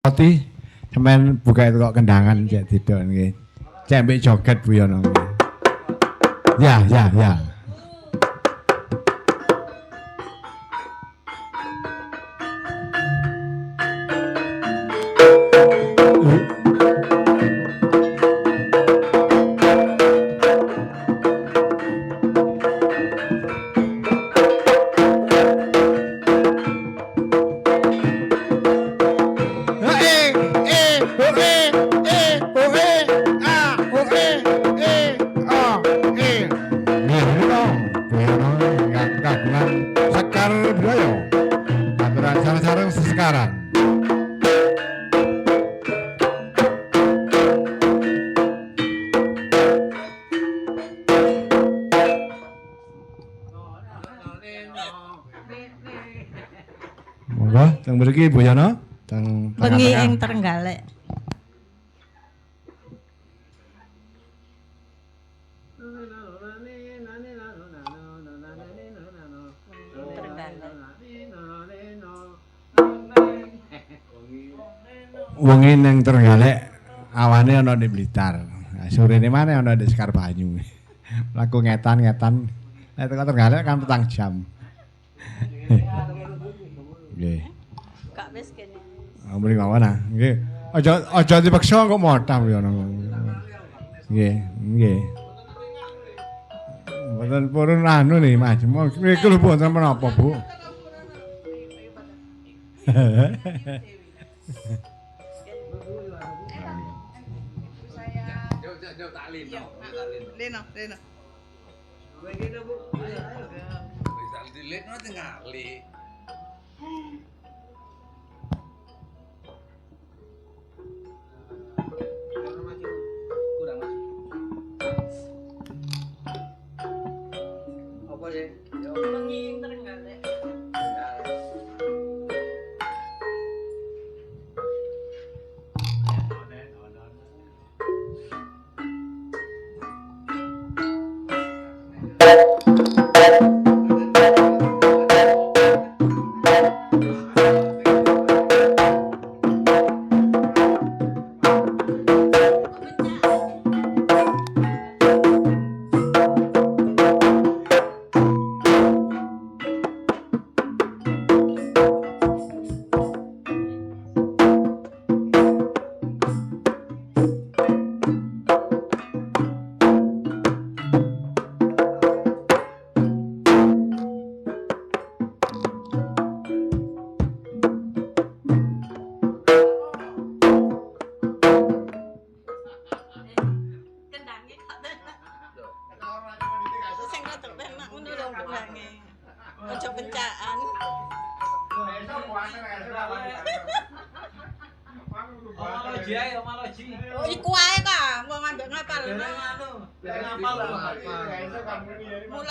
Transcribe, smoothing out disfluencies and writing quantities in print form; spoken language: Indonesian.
Roti semen buka itu kok kendangan cek tidak nggih. Cek mbek joget Bu Yono nggih. Ya, ya, ya. Sekar Budaya aturan sarang-sarang sesekarang. Monggo teng mriki Bu Yono teng bengi ing Trenggalek. Wengi ning Trenggalek awane ana di Blitar. Nah, sorene maneh ana di Sekar Banyu. Laku ngetan-ngetan. Nek teko Trenggalek kan 4 jam. Nggih. Kak wis kene. Mriki mawon ah. Nggih. Aja dipaksa kok modal ya ngono. Nggih, nggih. Mboten purun anu nih, Mas. Mriki lho mboten menapa, Bu. Leno. Begini Bu. Bisa dilihat nanti ngali. Kurang mas. Apa sih? Bengi ing Trenggalek. Kendange kok tenan. Sing rada penak ngono lho kendange. Aja pencaan. Oh, iku ae kok, mau ngambil ngapal. Ngapal.